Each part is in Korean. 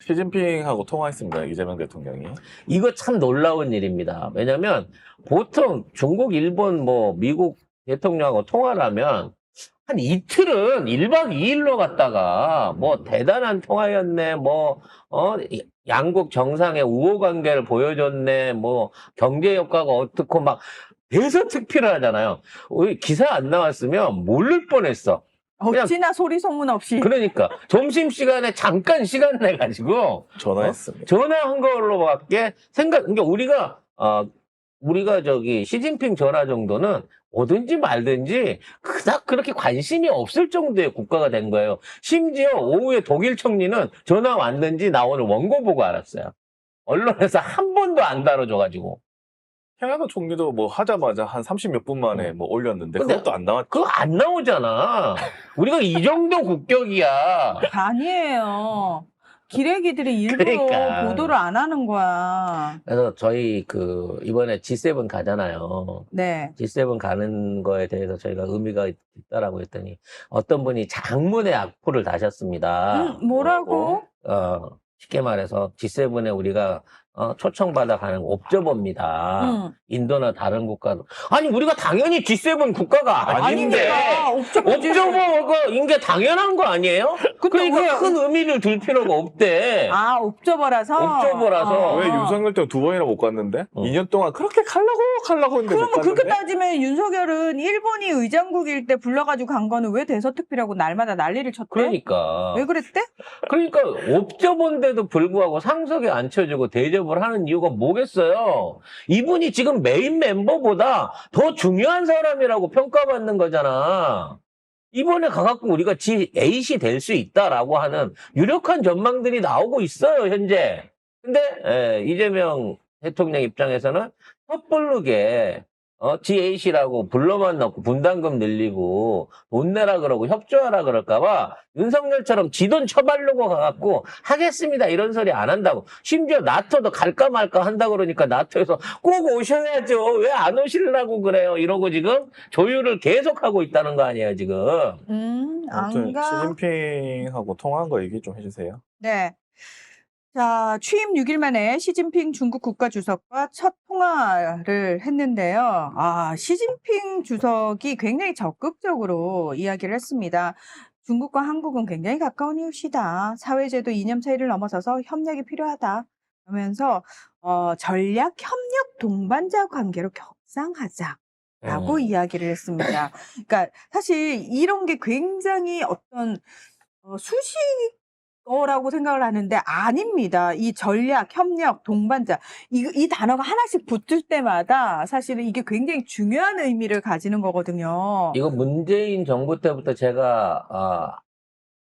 시진핑하고 통화했습니다. 이재명 대통령이. 이거 참 놀라운 일입니다. 왜냐면 보통 중국, 일본, 뭐 미국 대통령하고 통화를 하면 한 이틀은 1박 2일로 갔다가 뭐 대단한 통화였네, 뭐 양국 정상의 우호 관계를 보여줬네, 뭐 경제 효과가 어떻고 막 대서특필을 하잖아요. 우리 기사 안 나왔으면 모를 뻔했어. 그냥 어찌나 소리 소문 없이. 그러니까 점심시간에 잠깐 시간 내가지고 전화했습니다. 전화한 걸로밖에 그러니까 우리가 저기 시진핑 전화 정도는 뭐든지 말든지 그닥 그렇게 관심이 없을 정도의 국가가 된 거예요. 심지어 오후에 독일 총리는 전화 왔는지 나 오늘 원고 보고 알았어요. 언론에서 한 번도 안 다뤄줘가지고. 캐나다 총리도 뭐 하자마자 한 30몇 분 만에 뭐 올렸는데 근데 그것도 안 나왔죠. 그거 안 나오잖아. 우리가 이 정도 국격이야. 아니에요. 기레기들이 일부러 그러니까. 보도를 안 하는 거야. 그래서 저희 이번에 G7 가잖아요. 네. G7 가는 거에 대해서 저희가 의미가 있다라고 했더니 어떤 분이 장문의 악플을 다셨습니다. 뭐라고? 쉽게 말해서 G7에 우리가 초청받아 가는 옵저버입니다. 인도나 다른 국가도. 아니, 우리가 당연히 G7 국가가 아닌데. 아니니까 옵저버인 게 당연한 거 아니에요? 그러니까 왜? 큰 의미를 둘 필요가 없대. 아, 옵저버라서? 옵저버라서. 왜 윤석열 때문에 2번이나 못 갔는데? 2년 동안 그렇게 가려고 했는데 못 그러면 그렇게 갔는데? 따지면 윤석열은 일본이 의장국일 때 불러가지고 간 거는 왜 대서특필하고 날마다 난리를 쳤대? 그러니까. 왜 그랬대? 그러니까 옵저버인데도 불구하고 상석에 앉혀주고 대접을 하는 이유가 뭐겠어요? 이분이 지금 메인 멤버보다 더 중요한 사람이라고 평가받는 거잖아. 이번에 가갖고 우리가 G8이 될 수 있다라고 하는 유력한 전망들이 나오고 있어요, 현재. 근데 이재명 대통령 입장에서는 섣부르게 G8이라고 불러만 넣고 분담금 늘리고 돈 내라 그러고 협조하라 그럴까봐 윤석열처럼 지돈 처발르고 가갖고 하겠습니다 이런 소리 안 한다고. 심지어 나토도 갈까 말까 한다 그러니까 나토에서 꼭 오셔야죠. 왜 안 오시려고 그래요? 이러고 지금 조율을 계속하고 있다는 거 아니에요, 지금. 아무튼 안 가. 시진핑하고 통화한 거 얘기 좀 해주세요. 네. 자, 취임 6일 만에 시진핑 중국 국가주석과 첫 통화를 했는데요. 시진핑 주석이 굉장히 적극적으로 이야기를 했습니다. 중국과 한국은 굉장히 가까운 이웃이다. 사회제도 이념 차이를 넘어서서 협력이 필요하다. 하면서 전략 협력 동반자 관계로 격상하자라고 이야기를 했습니다. 그러니까 사실 이런 게 굉장히 어떤 수식어라고 생각을 하는데 아닙니다. 이 전략, 협력, 동반자 이 단어가 하나씩 붙을 때마다 사실은 이게 굉장히 중요한 의미를 가지는 거거든요. 이거 문재인 정부 때부터 제가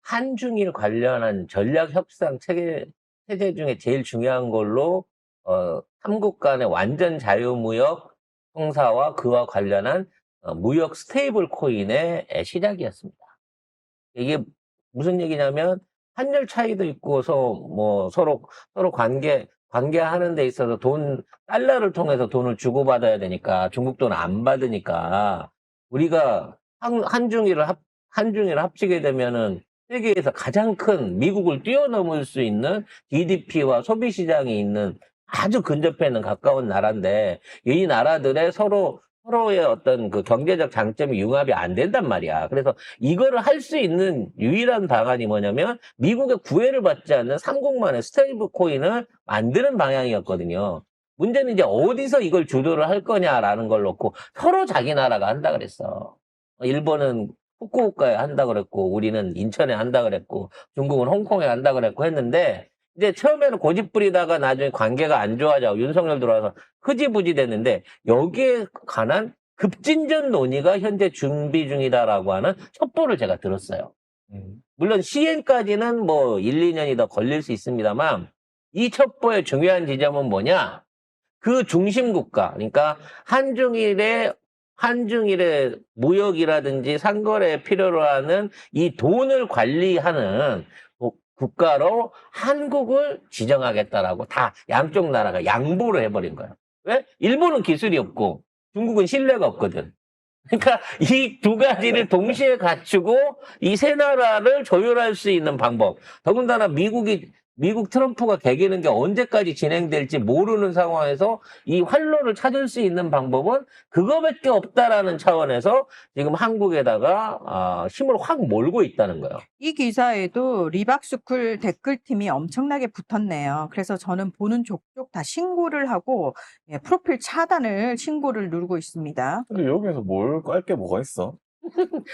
한중일 관련한 전략 협상 체제 중에 제일 중요한 걸로 3국 간의 완전 자유무역 통사와 그와 관련한 무역 스테이블 코인의 시작이었습니다. 이게 무슨 얘기냐면 환율 차이도 있고 서로 관계하는 데 있어서 달러를 통해서 돈을 주고받아야 되니까 중국 돈 안 받으니까 우리가 한중일을 합치게 되면은 세계에서 가장 큰 미국을 뛰어넘을 수 있는 GDP와 소비 시장이 있는 아주 근접해 있는 가까운 나라인데 이 나라들의 서로의 어떤 그 경제적 장점이 융합이 안 된단 말이야. 그래서 이거를 할 수 있는 유일한 방안이 뭐냐면 미국의 구애를 받지 않는 3국만의 스테이블 코인을 만드는 방향이었거든요. 문제는 이제 어디서 이걸 주도를 할 거냐라는 걸 놓고 서로 자기 나라가 한다 그랬어. 일본은 후쿠오카에 한다 그랬고 우리는 인천에 한다 그랬고 중국은 홍콩에 한다 그랬고 했는데 이제 처음에는 고집 부리다가 나중에 관계가 안 좋아져 윤석열 들어와서 흐지부지 됐는데 여기에 관한 급진전 논의가 현재 준비 중이다라고 하는 첩보를 제가 들었어요. 물론 시행까지는 뭐 1, 2년이 더 걸릴 수 있습니다만 이 첩보의 중요한 지점은 뭐냐? 그 중심 국가, 그러니까 한중일의 무역이라든지 상거래에 필요로 하는 이 돈을 관리하는 국가로 한국을 지정하겠다라고 다 양쪽 나라가 양보를 해버린 거예요. 왜? 일본은 기술이 없고 중국은 신뢰가 없거든. 그러니까 이 두 가지를 동시에 갖추고 이 세 나라를 조율할 수 있는 방법. 더군다나 미국이 미국 트럼프가 개기는 게 언제까지 진행될지 모르는 상황에서 이 활로를 찾을 수 있는 방법은 그거밖에 없다라는 차원에서 지금 한국에다가 힘을 확 몰고 있다는 거예요. 이 기사에도 리박스쿨 댓글팀이 엄청나게 붙었네요. 그래서 저는 보는 족족 다 신고를 하고 예, 프로필 차단을 신고를 누르고 있습니다. 근데 여기서 뭘 깔 게 뭐가 있어?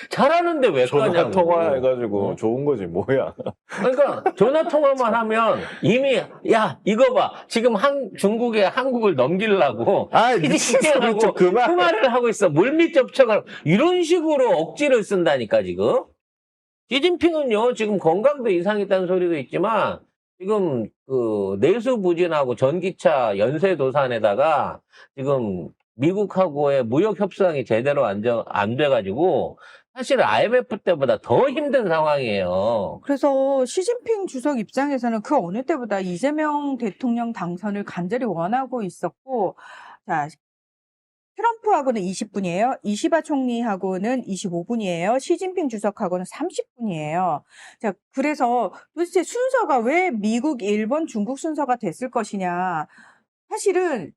잘하는데 왜 전화 까냐고. 통화해가지고 어. 좋은 거지 뭐야. 그러니까 전화 통화만 하면 이미 야 이거 봐 지금 중국에 한국을 넘기려고 아 미친 소리 하고 좀 그만. 통화를 하고 있어. 물밑 접촉을 이런 식으로 억지를 쓴다니까 지금. 시진핑은요 지금 건강도 이상이 있다는 소리도 있지만 지금 그 내수 부진하고 전기차 연쇄 도산에다가 지금 미국하고의 무역 협상이 제대로 안 돼가지고 사실 IMF 때보다 더 힘든 상황이에요. 그래서 시진핑 주석 입장에서는 그 어느 때보다 이재명 대통령 당선을 간절히 원하고 있었고, 자, 트럼프하고는 20분이에요. 이시바 총리하고는 25분이에요. 시진핑 주석하고는 30분이에요. 자, 그래서 도대체 순서가 왜 미국, 일본, 중국 순서가 됐을 것이냐. 사실은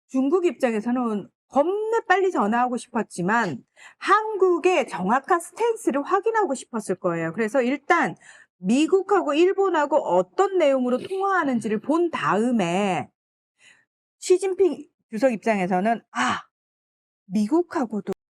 중국 입장에서는 겁내 빨리 전화하고 싶었지만 한국의 정확한 스탠스를 확인하고 싶었을 거예요. 그래서 일단 미국하고 일본하고 어떤 내용으로 통화하는지를 본 다음에 시진핑 주석 입장에서는 미국하고도